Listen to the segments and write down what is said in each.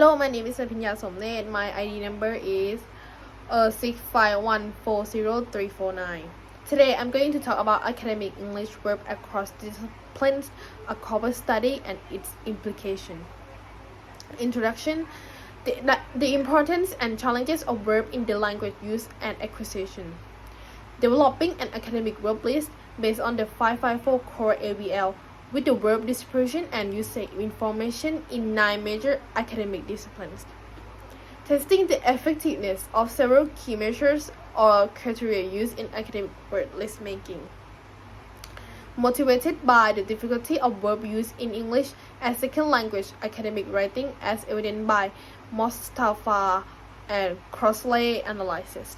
Hello, my name is Sapinya Somnet. My ID number is 651400349. Today, I'm going to talk about academic English verb across disciplines, a corpus study, and its implication. Introduction: the importance and challenges of verb in the language use and acquisition. Developing an academic verb list based on the 554 core ABL with the verb distribution and usage information in 9 major academic disciplines. Testing the effectiveness of several key measures or criteria used in academic word list making. Motivated by the difficulty of verb use in English as second language academic writing as evident by Mostafa and Crossley analysis.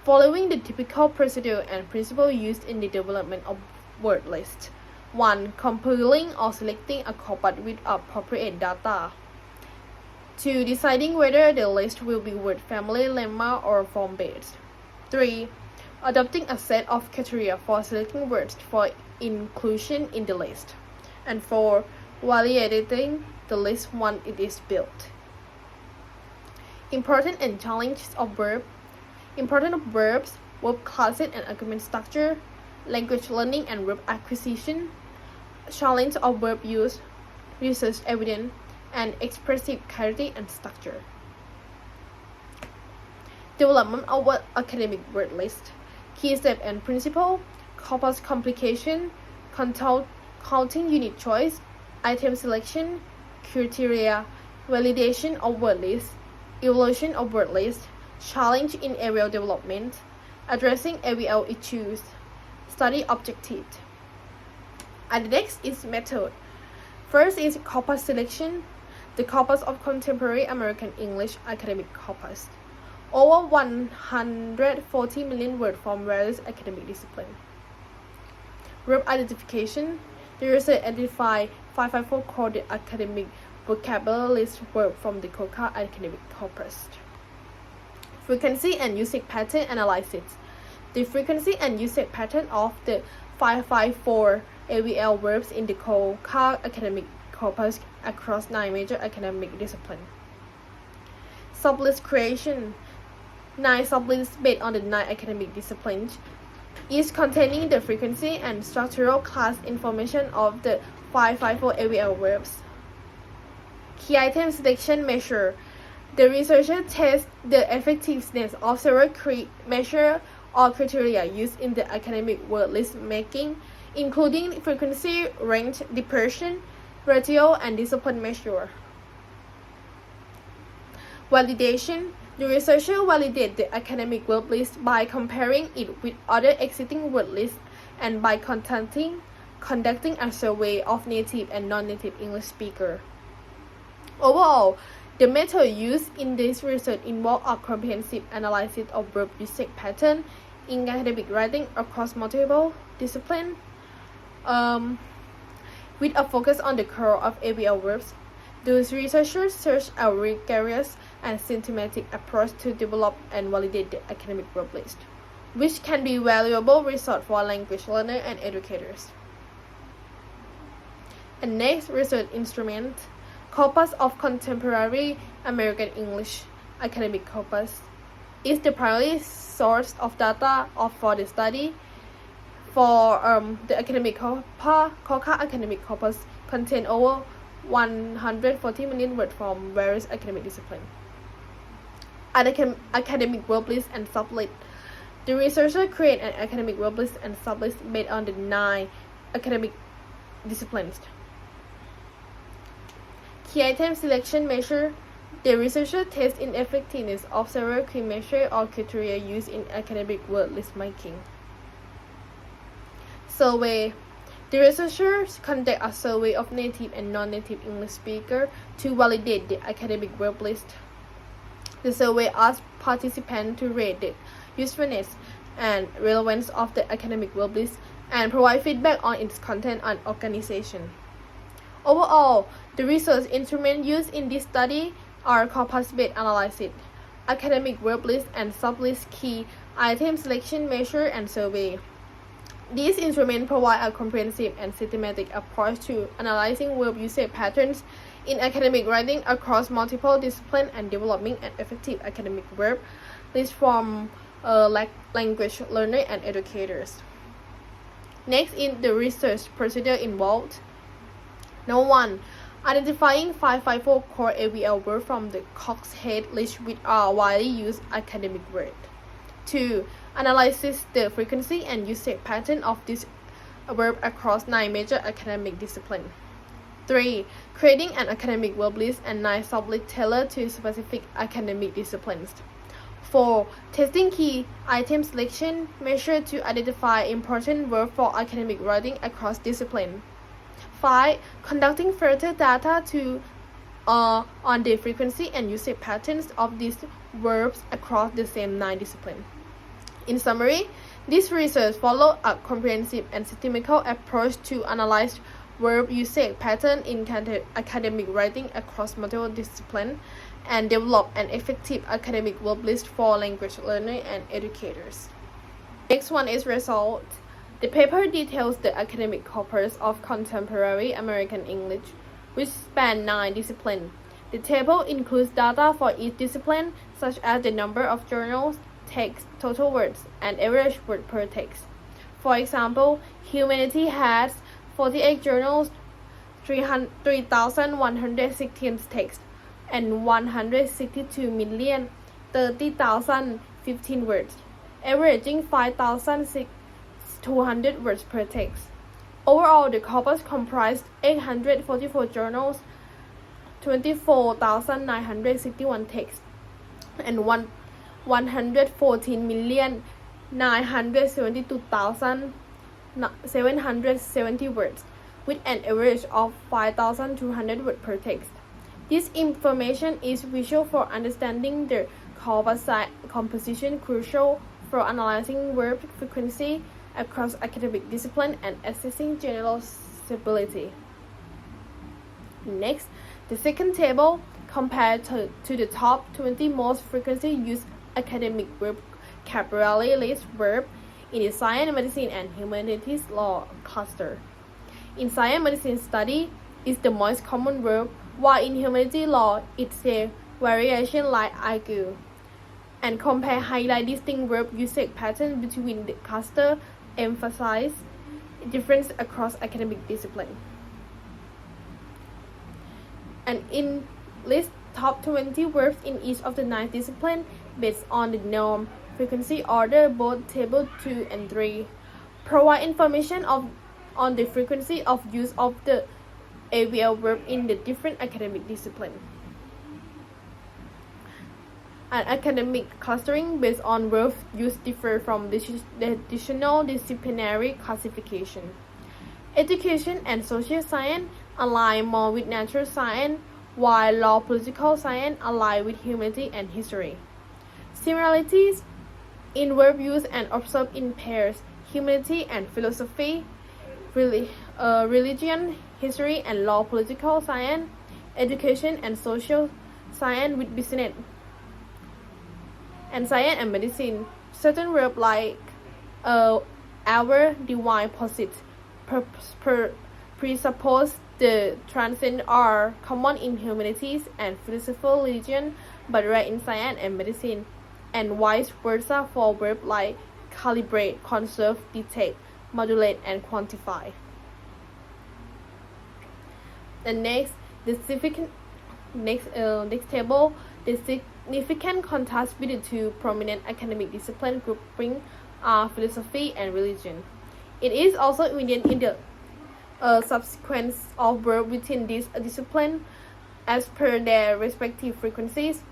Following the typical procedure and principle used in the development of word list. 1. Compiling or selecting a corpus with appropriate data. 2. Deciding whether the list will be word family, lemma, or form based. 3. Adopting a set of criteria for selecting words for inclusion in the list. And 4. Validating the list once it is built. Important and challenges of verb. Important of verbs, verb classes and argument structure, language learning and verb acquisition, challenge of verb use, research evidence, and expressive clarity and structure. Development of academic word list. Key step and principle, corpus complication, counting unit choice, item selection, criteria, validation of word list, evaluation of word list, challenge in ABL development, addressing ABL issues, study objective. And the next is method. First is corpus selection, the corpus of contemporary American English academic corpus. Over 140 million words from various academic disciplines. Verb identification, the research identified 554 core academic vocabulary list verb from the COCA academic corpus. Frequency and usage pattern analysis. The frequency and usage pattern of the 554 ABL verbs in the COCA academic corpus across 9 major academic disciplines. Sublist creation. 9 sublists based on the 9 academic disciplines, each containing the frequency and structural class information of the 554 ABL verbs. Key item selection measure. The researcher tests the effectiveness of several measures or criteria used in the academic word list making, including frequency, range, dispersion, ratio, and discipline measure. Validation. The researcher validates the academic word list by comparing it with other existing word lists and by conducting a survey of native and non-native English speakers. Overall, the method used in this research involves a comprehensive analysis of verb usage pattern in academic writing across multiple disciplines, with a focus on the core of ABL verbs. Those researchers search a rigorous and systematic approach to develop and validate the academic verb list, which can be a valuable resource for language learners and educators. And next, research instrument. Corpus of Contemporary American English Academic Corpus is the primary source of data for the study. For the academic COCA academic corpus contain over 140 million words from various academic disciplines. Academic verb list and sublist. The researcher create an academic verb list and sublist based on the 9 academic disciplines. Key item selection measure. The researcher tests the effectiveness of several key measures or criteria used in academic word list making. Survey. The researchers conduct a survey of native and non-native English speakers to validate the academic verb list. The survey asks participants to rate the usefulness and relevance of the academic verb list and provide feedback on its content and organization. Overall, the research instruments used in this study are corpus-based analysis, academic verb list and sublist, key item selection measure, and survey. These instruments provide a comprehensive and systematic approach to analyzing verb usage patterns in academic writing across multiple disciplines and developing an effective academic verb list from language learners and educators. Next is the research procedure involved. Number 1. Identifying 554 core AVL words from the Cox Head list which are widely used academic words. 2. Analysis the frequency and usage pattern of this verb across 9 major academic disciplines. 3. Creating an academic verb list and 9 sublists tailored to specific academic disciplines. 4. Testing key item selection measure to identify important verbs for academic writing across disciplines. 5. Conducting further data on the frequency and usage patterns of these verbs across the same 9 disciplines. In summary, this research follows a comprehensive and systemical approach to analyze verb usage patterns in academic writing across multiple disciplines and develop an effective academic verb list for language learners and educators. Next one is result. The paper details the academic corpus of contemporary American English, which span 9 disciplines. The table includes data for each discipline, such as the number of journals, text, total words, and average word per text. For example, Humanity has 48 journals, 3,116 texts, and 162,030,015 words, averaging 5,200 words per text. Overall, the corpus comprised 844 journals, 24,961 texts, and 114,972,770 words, with an average of 5,200 words per text. This information is crucial for understanding the corpus composition, crucial for analyzing verb frequency across academic discipline and assessing general stability. Next, the second table compared to the top 20 most frequently used academic vocabulary list verb in the science, medicine, and humanities law cluster. In science medicine study, is the most common verb, while in humanity law, it's a variation like argue. And compare highlight distinct verb usage patterns between the cluster, emphasize difference across academic discipline. And in list top 20 verbs in each of the 9 disciplines based on the norm frequency order, both table 2 and 3 provide information on the frequency of use of the AVL verb in the different academic disciplines. An academic clustering based on verb use differ from the traditional disciplinary classification. Education and social science align more with natural science, while law political science align with humanity and history. Similarities in verb use and observed in pairs, humanity and philosophy, religion, history and law political science, education and social science with business, and science and medicine. Certain verbs like our, divine, posit, presuppose the transcend are common in humanities and philosophy, religion, but rare in science and medicine, and vice versa for verbs like calibrate, conserve, detect, modulate, and quantify. The next table, the significant contrast between the 2 prominent academic discipline grouping are philosophy and religion. It is also evident in the subsequence of verbs within this discipline as per their respective frequencies.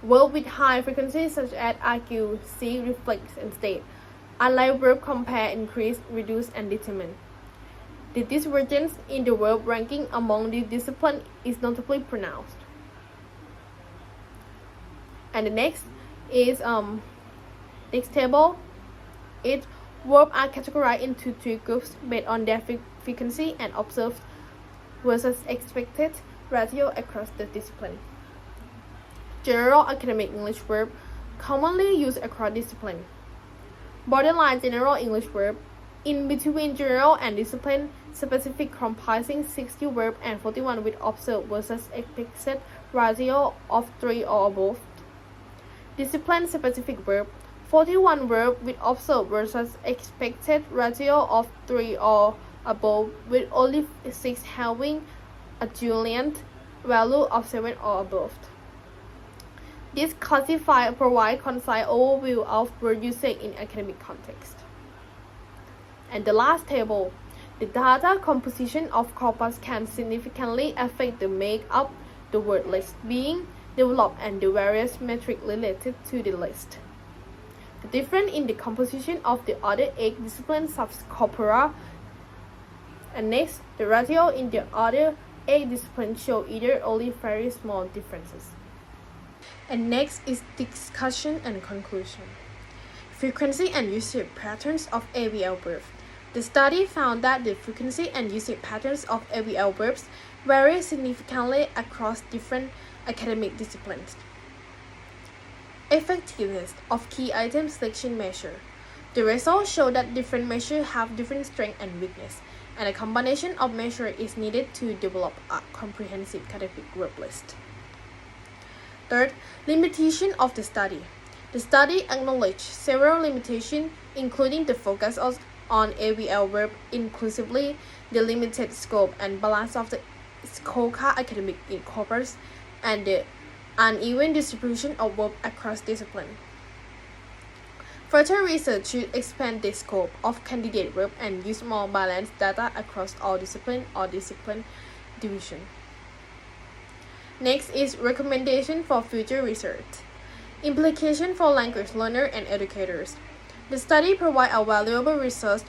Verbs with high frequencies such as argue, see, reflect, and state, unlike verbs compare, increase, reduce, and determine. The divergence in the verb ranking among these disciplines is notably pronounced. And the next is next table. Verbs are categorized into 3 groups based on their frequency and observed versus expected ratio across the discipline. General academic English verb commonly used across discipline. Borderline general English verb in between general and discipline specific comprising 60 verbs and 41 with observed versus expected ratio of 3 or above. Discipline specific verb 41 verbs with observed versus expected ratio of 3 or above, with only 6 having a Julian value of 7 or above. This classifier provides concise overview of word usage in academic context. And the last table, the data composition of corpus can significantly affect the makeup the word list being developed and the various metrics related to the list. The difference in the composition of the other 8 discipline subcorpora, and next, the ratio in the other 8 disciplines show either only very small differences. And next is discussion and conclusion. Frequency and usage patterns of AVL verbs. The study found that the frequency and usage patterns of AVL verbs vary significantly across different academic disciplines. Effectiveness of key item selection measure. The results show that different measures have different strength and weakness, and a combination of measures is needed to develop a comprehensive academic word list. Third, limitation of the study. The study acknowledged several limitations, including the focus on AVL verb inclusively, the limited scope and balance of the scorecard academic corpus, and the uneven distribution of verb across disciplines. Further research should expand the scope of candidate verb and use more balanced data across all disciplines or discipline division. Next is recommendation for future research. Implication for language learners and educators. The study provides a valuable resource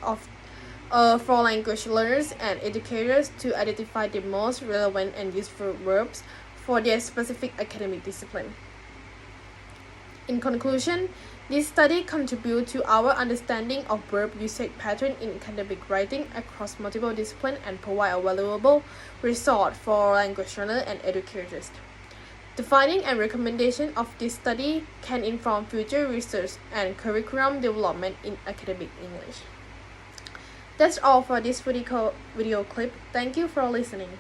for language learners and educators to identify the most relevant and useful verbs for their specific academic discipline. In conclusion, this study contributes to our understanding of verb usage patterns in academic writing across multiple disciplines and provides a valuable resource for language learners and educators. The finding and recommendation of this study can inform future research and curriculum development in academic English. That's all for this video clip. Thank you for listening.